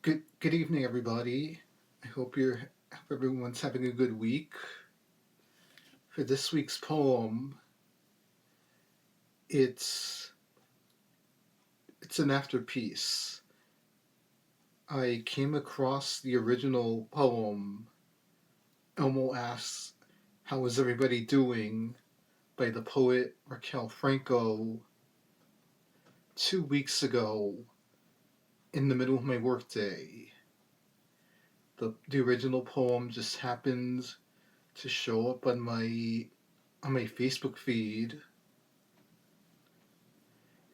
Good evening, everybody. I hope everyone's having a good week. For this week's poem, it's it's an afterpiece. I came across the original poem. Elmo asks, "How is everybody doing?" by the poet Raquel Franco 2 weeks ago in the middle of my workday. The original poem just happened to show up on my Facebook feed.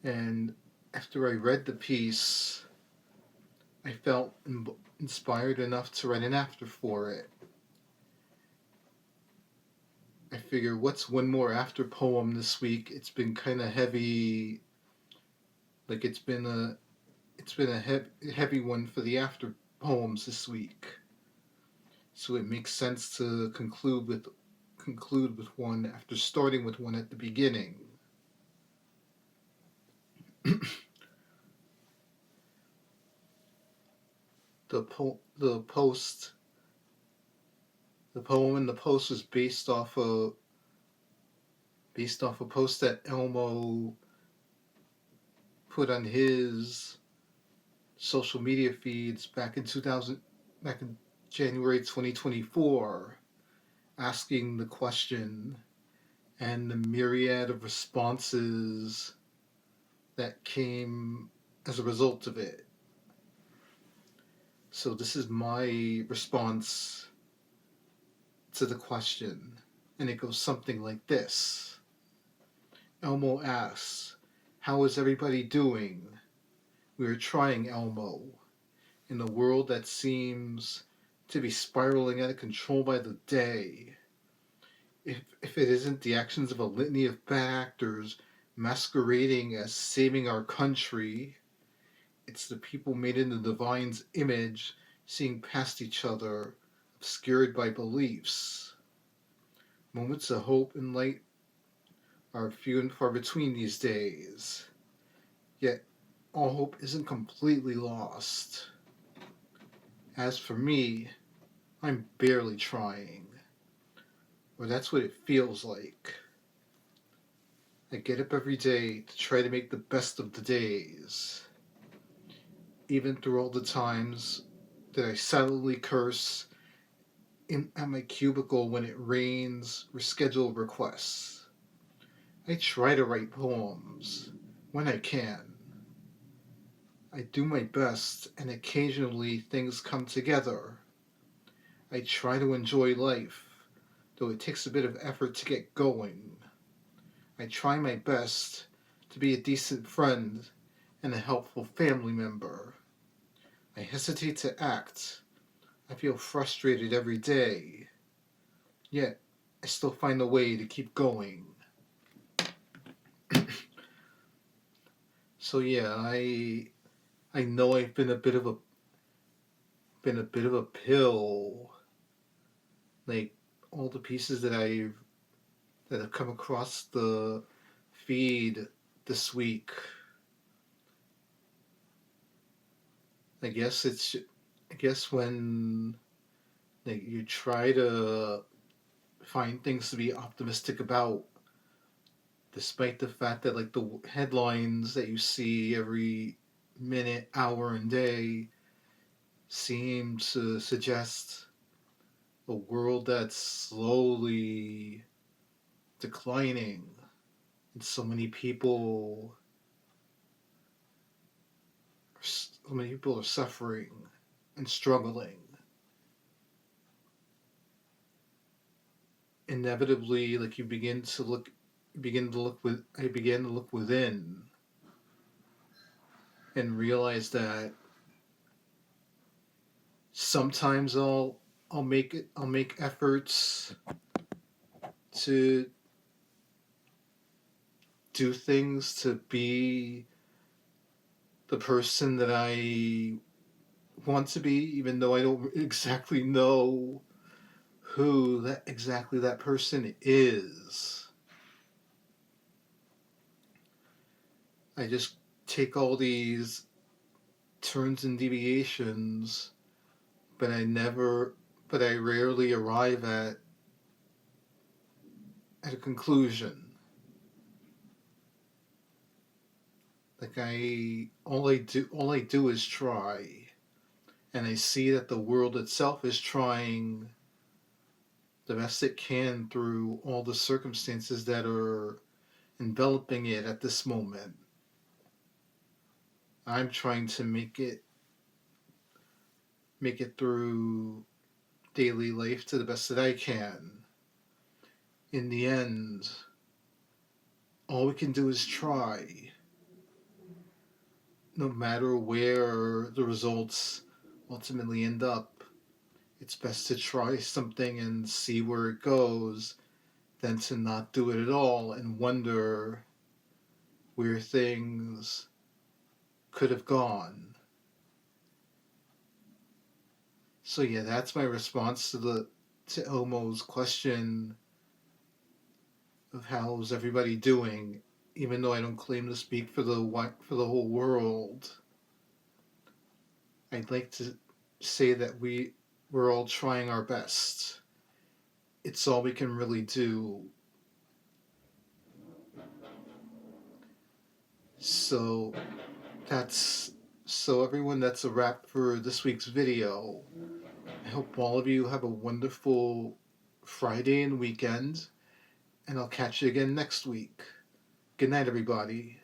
And after I read the piece, I felt inspired enough to write an after for it. I figure, what's one more after poem this week? It's been kind of heavy. Like it's been a heavy one for the after poems this week. So it makes sense to conclude with one after starting with one at the beginning. The post the poem in the post was based off a post that Elmo put on his social media feeds back in January 2024, asking the question and the myriad of responses that came as a result of it. So this is my response to the question, and it goes something like this. Elmo asks, "How is everybody doing? We are trying, Elmo, in a world that seems to be spiraling out of control by the day. If it isn't the actions of a litany of bad actors masquerading as saving our country, it's the people made in the divine's image seeing past each other, obscured by beliefs. Moments of hope and light are few and far between these days. Yet all hope isn't completely lost. As for me, I'm barely trying. Or that's what it feels like. I get up every day to try to make the best of the days. Even through all the times that I silently curse at my cubicle when it rains or schedule requests. I try to write poems when I can. I do my best, and occasionally things come together. I try to enjoy life, though it takes a bit of effort to get going. I try my best to be a decent friend and a helpful family member. I hesitate to act. I feel frustrated every day. Yet, I still find a way to keep going." So yeah, I know I've been a bit of a pill. Like all the pieces that have come across the feed this week. I guess it's I guess when like you try to find things to be optimistic about, despite the fact that like the headlines that you see every minute, hour, and day seem to suggest a world that's slowly declining, and so many people are suffering and struggling. Inevitably, like I began to look within and realize that sometimes I'll make efforts to do things to be the person that I want to be, even though I don't exactly know who that person is. I just take all these turns and deviations, but I rarely arrive at a conclusion. Like all I do is try, and I see that the world itself is trying the best it can through all the circumstances that are enveloping it at this moment. I'm trying to make it through daily life to the best that I can. In the end, all we can do is try. No matter where the results ultimately end up, it's best to try something and see where it goes than to not do it at all and wonder where things could have gone. So yeah, that's my response to Elmo's question of how's everybody doing, even though I don't claim to speak for the whole world. I'd like to say that we're all trying our best. It's all we can really do. So that's so everyone, that's a wrap for this week's video. I hope all of you have a wonderful Friday and weekend, and I'll catch you again next week. Good night, everybody.